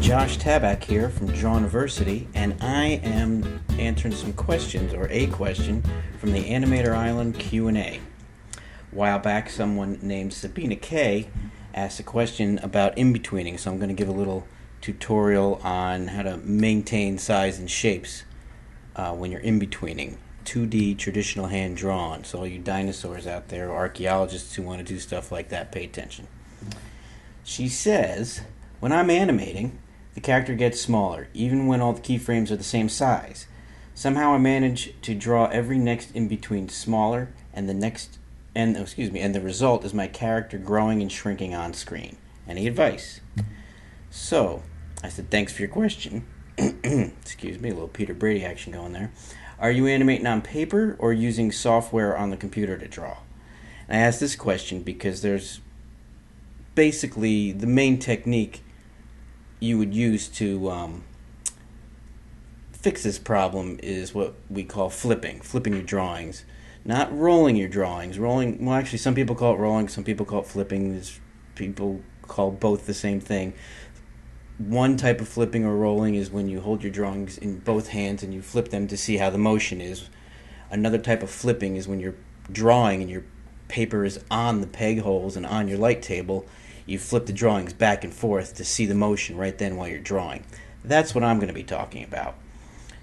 Josh Taback here from Drawniversity, and I am answering some questions, or a question, from the Animator Island Q&A. A while back, someone named Sabina K asked a question about in-betweening, so I'm going to give a little tutorial on how to maintain size and shapes when you're in-betweening. 2D traditional hand-drawn, so all you dinosaurs out there, or archaeologists who want to do stuff like that, pay attention. She says, when I'm animating, the character gets smaller, even when all the keyframes are the same size. Somehow I manage to draw every next in-between smaller, and the result is my character growing and shrinking on screen. Any advice? So, I said, thanks for your question. Excuse me, a little Peter Brady action going there. Are you animating on paper or using software on the computer to draw? And I asked this question because there's basically the main technique you would use to fix this problem is what we call flipping your drawings. Not rolling your drawings. Actually, some people call it rolling, some people call it flipping. There's people call both the same thing. One type of flipping or rolling is when you hold your drawings in both hands and you flip them to see how the motion is. Another type of flipping is when you're drawing and your paper is on the peg holes and on your light table. You flip the drawings back and forth to see the motion right then while you're drawing. That's what I'm going to be talking about.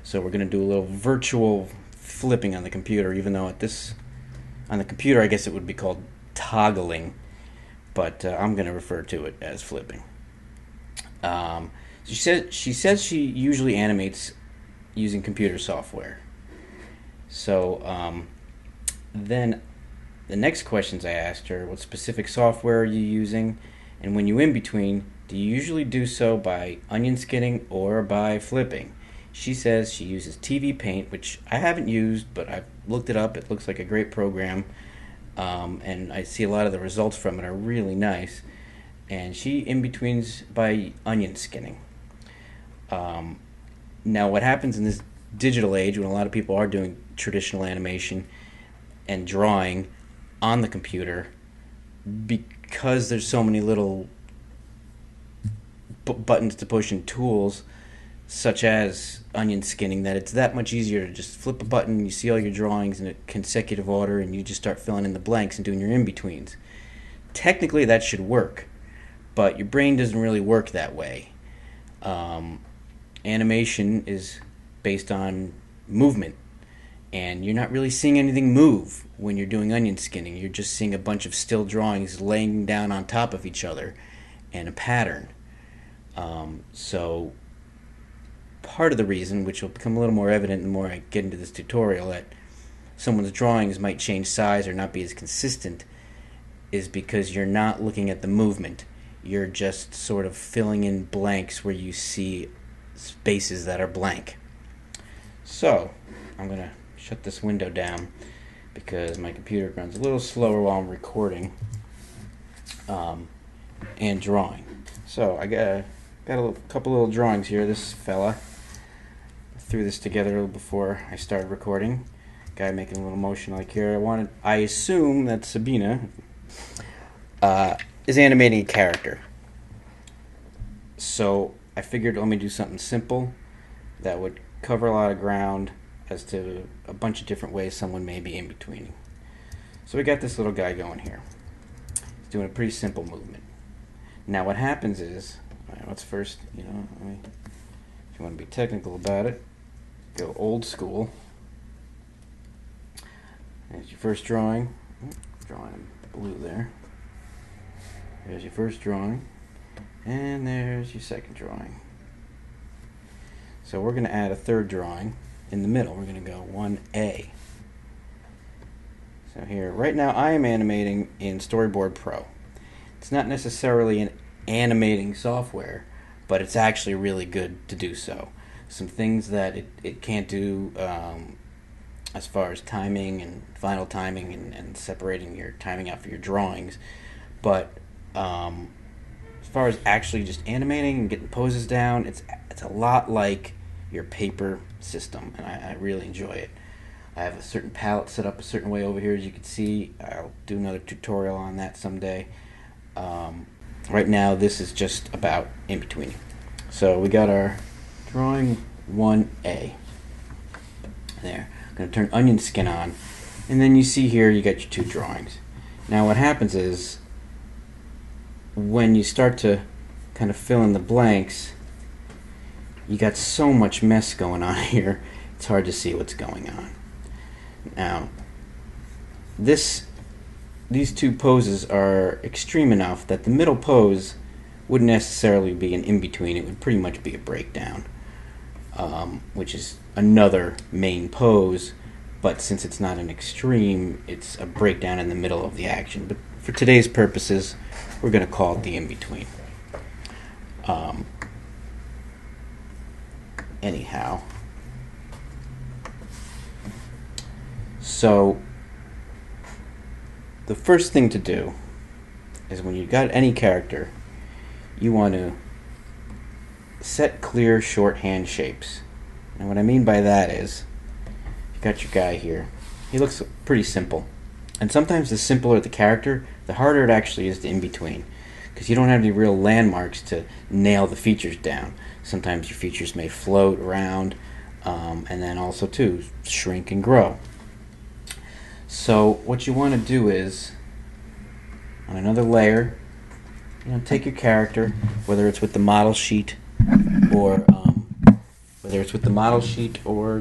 So we're going to do a little virtual flipping on the computer, even though on the computer I guess it would be called toggling, but I'm going to refer to it as flipping. She says she usually animates using computer software. So then the next questions I asked her, what specific software are you using? And when you in-between, do you usually do so by onion skinning or by flipping? She says she uses TV Paint, which I haven't used, but I've looked it up. It looks like a great program, and I see a lot of the results from it are really nice. And she in-betweens by onion skinning. Now what happens in this digital age when a lot of people are doing traditional animation and drawing on the computer, because there's so many little buttons to push and tools such as onion skinning, that it's that much easier to just flip a button, you see all your drawings in a consecutive order, and you just start filling in the blanks and doing your in-betweens. Technically that should work, but your brain doesn't really work that way. Animation is based on movement, and you're not really seeing anything move when you're doing onion skinning. You're just seeing a bunch of still drawings laying down on top of each other in a pattern. So part of the reason, which will become a little more evident the more I get into this tutorial, that someone's drawings might change size or not be as consistent is because you're not looking at the movement. You're just sort of filling in blanks where you see spaces that are blank. So I'm going to shut this window down because my computer runs a little slower while I'm recording and drawing. So I got a couple little drawings here. This fella, I threw this together before I started recording. Guy making a little motion like here. I assume that Sabina is animating a character. So I figured let me do something simple that would cover a lot of ground as to a bunch of different ways someone may be in-betweening. So we got this little guy going here. He's doing a pretty simple movement. Now what happens is, let's first, if you want to be technical about it, go old school. There's your first drawing. Drawing blue there. There's your first drawing. And there's your second drawing. So we're going to add a third drawing in the middle. We're going to go 1A. So here, right now I am animating in Storyboard Pro. It's not necessarily an animating software, but it's actually really good to do so. Some things that it can't do as far as timing and final timing and separating your timing out for your drawings, but as far as actually just animating and getting poses down, it's a lot like your paper system, and I really enjoy it. I have a certain palette set up a certain way over here, as you can see. I'll do another tutorial on that someday. Right now, this is just about in-betweening. So we got our drawing 1A. There. I'm going to turn onion skin on. And then you see here you got your two drawings. Now what happens is when you start to kind of fill in the blanks, you got so much mess going on here, it's hard to see what's going on. Now, these two poses are extreme enough that the middle pose wouldn't necessarily be an in-between, it would pretty much be a breakdown, which is another main pose, but since it's not an extreme, it's a breakdown in the middle of the action. But for today's purposes, we're going to call it the in-between. Anyhow, so the first thing to do is when you've got any character, you want to set clear shorthand shapes. And what I mean by that is, you've got your guy here. He looks pretty simple. And sometimes the simpler the character, the harder it actually is to in-between, because you don't have any real landmarks to nail the features down. Sometimes your features may float around, and then also too shrink and grow. So what you want to do is, on another layer, take your character, whether it's with the model sheet or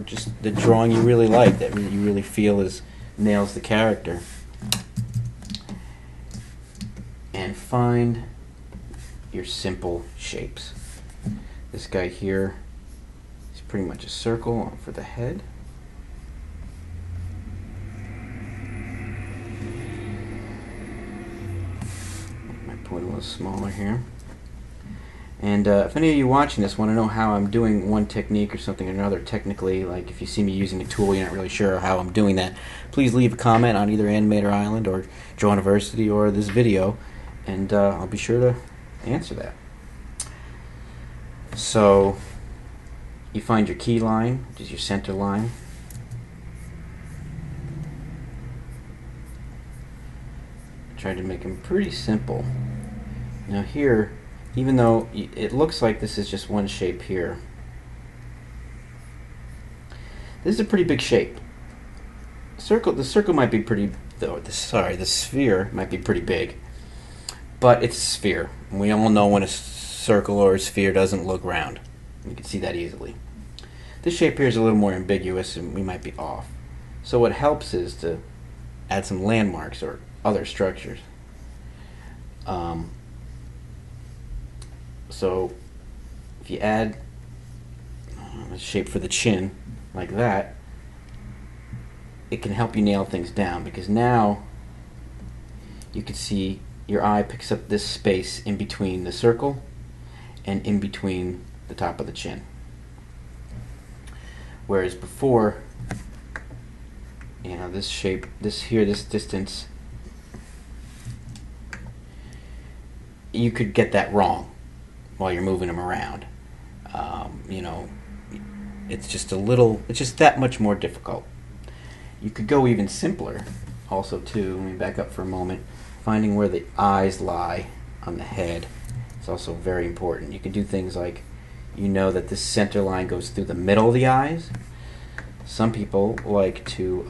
just the drawing you really like, that you really feel nails the character, and find your simple shapes. This guy here is pretty much a circle for the head. Might point a little smaller here. And if any of you watching this want to know how I'm doing one technique or something or another technically, like if you see me using a tool you're not really sure how I'm doing that, please leave a comment on either Animator Island or JasonElrod or this video, and I'll be sure to answer that. So you find your key line, which is your center line. Try to make them pretty simple. Now here, even though it looks like this is just one shape here, this is a pretty big shape. The circle might be pretty, the sphere might be pretty big, but it's a sphere. And we all know when a circle or a sphere doesn't look round. You can see that easily. This shape here is a little more ambiguous and we might be off. So what helps is to add some landmarks or other structures. So if you add a shape for the chin like that, it can help you nail things down, because now you can see your eye picks up this space in between the circle and in between the top of the chin. Whereas before, this shape, this distance, you could get that wrong while you're moving them around. It's just that much more difficult. You could go even simpler also too. Let me back up for a moment. Finding where the eyes lie on the head is also very important. You can do things like, that this center line goes through the middle of the eyes. Some people like to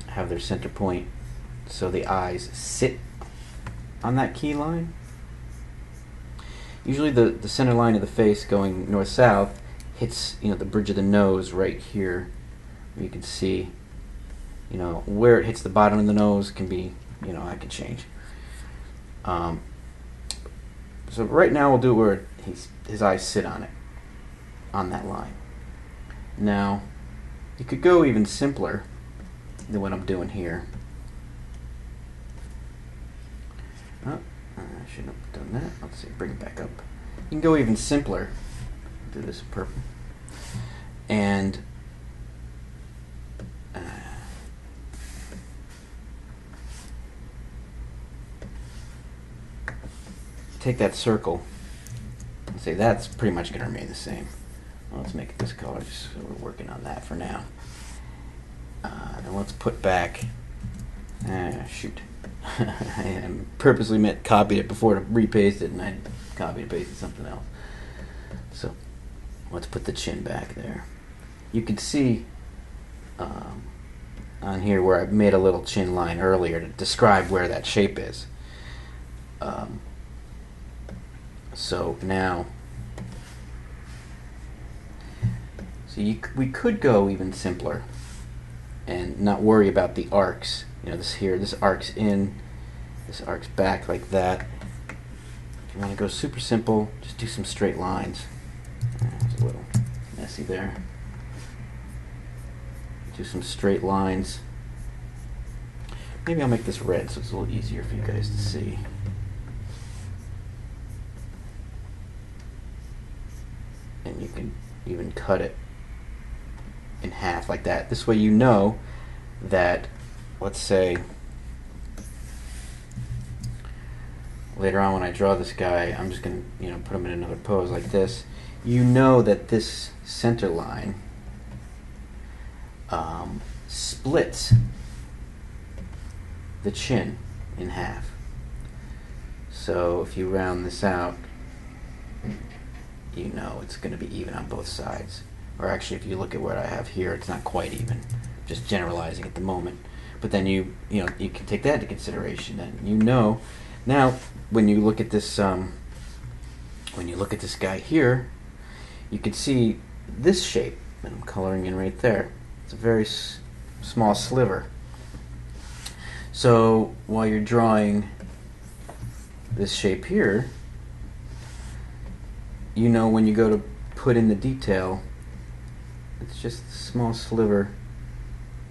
have their center point so the eyes sit on that key line. Usually the center line of the face going north-south hits the bridge of the nose right here. You can see where it hits the bottom of the nose can be, I can change. So right now we'll do it where his eyes sit on it, on that line. Now you could go even simpler than what I'm doing here. Oh, I shouldn't have done that. Let's see, bring it back up. You can go even simpler. Do this in purple. And take that circle and say that's pretty much going to remain the same. Well, let's make it this color, just so we're working on that for now. And let's put back, shoot. I purposely copied it before to repaste it, and I copied and pasted something else. So let's put the chin back there. You can see on here where I made a little chin line earlier to describe where that shape is. So now, we could go even simpler and not worry about the arcs. You know, this arcs in, this arcs back like that. If you want to go super simple, just do some straight lines. It's a little messy there. Do some straight lines. Maybe I'll make this red so it's a little easier for you guys to see. And you can even cut it in half like that. This way you know that, let's say, later on when I draw this guy, I'm just going to, put him in another pose like this. You know that this center line splits the chin in half. So if you round this out, you know it's going to be even on both sides. Or actually, if you look at what I have here, it's not quite even. Just generalizing at the moment. But then you can take that into consideration, and now when you look at this guy here, you can see this shape that I'm coloring in right there. It's a very small sliver. So while you're drawing this shape here, when you go to put in the detail, it's just a small sliver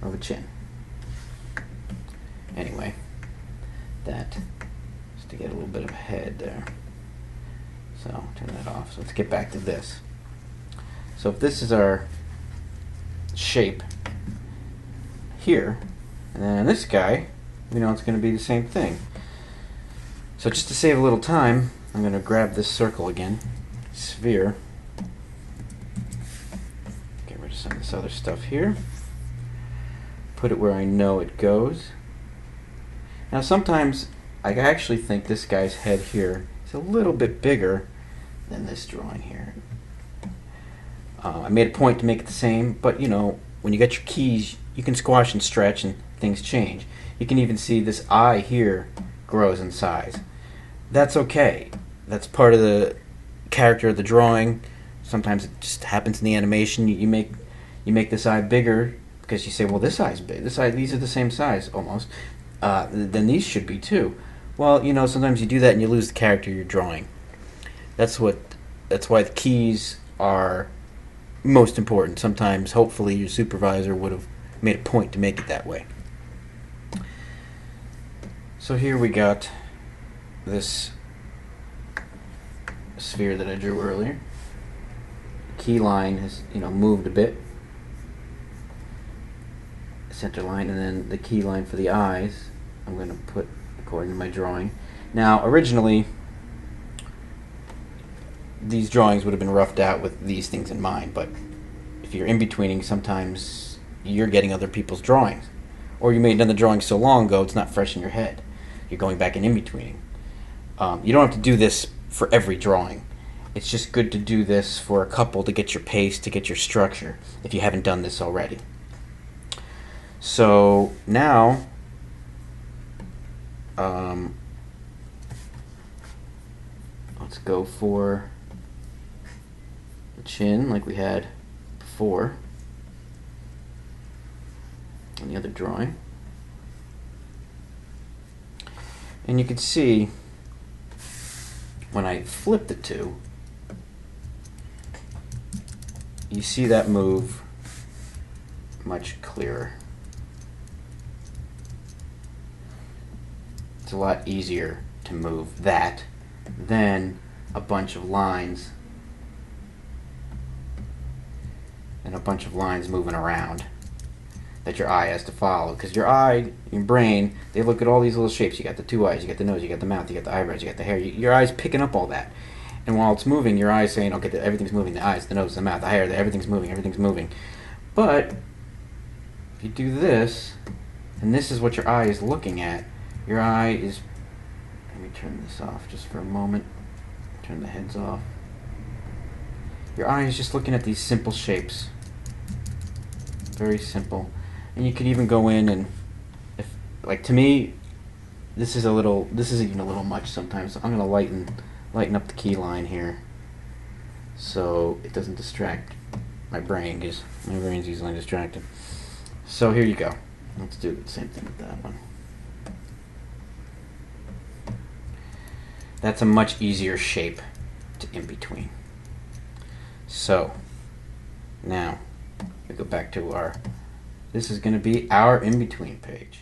of a chin. Anyway, that just to get a little bit of a head there. So turn that off. So let's get back to this. So if this is our shape here, and then this guy, it's going to be the same thing. So just to save a little time, I'm going to grab this circle again, sphere, get rid of some of this other stuff here, put it where I know it goes. Now sometimes I actually think this guy's head here is a little bit bigger than this drawing here. I made a point to make it the same, but when you get your keys, you can squash and stretch and things change. You can even see this eye here grows in size. That's okay. That's part of the character of the drawing. Sometimes it just happens in the animation. You make this eye bigger because you say, well, this eye's big. These are the same size almost. Then these should be too. Well, sometimes you do that and you lose the character you're drawing. That's why the keys are most important. Sometimes, hopefully, your supervisor would have made a point to make it that way. So here we got this sphere that I drew earlier. The key line has moved a bit, center line, and then the key line for the eyes I'm going to put according to my drawing. Now originally these drawings would have been roughed out with these things in mind, but if you're in-betweening, sometimes you're getting other people's drawings, or you made another drawing so long ago it's not fresh in your head. You're going back and in-betweening. You don't have to do this for every drawing. It's just good to do this for a couple to get your pace, to get your structure, if you haven't done this already. So now let's go for the chin like we had before in the other drawing. And you can see when I flip the two, you see that move much clearer. It's a lot easier to move that than a bunch of lines moving around that your eye has to follow, because your eye, your brain, they look at all these little shapes. You got the two eyes, you got the nose, you got the mouth, you got the eyebrows, you got the hair. Your eye's picking up all that, and while it's moving, your eye's saying, okay, everything's moving. The eyes, the nose, the mouth, the hair, everything's moving. But if you do this, and this is what your eye is looking at, your eye is, let me turn this off just for a moment, turn the heads off. your eye is just looking at these simple shapes. Very simple. And you could even go in and, if, like, to me, this is even a little much sometimes. So I'm gonna lighten up the key line here, so it doesn't distract my brain, because my brain's easily distracted. So here you go. Let's do the same thing with that one. That's a much easier shape to in between. So now we go back to this is going to be our in between page.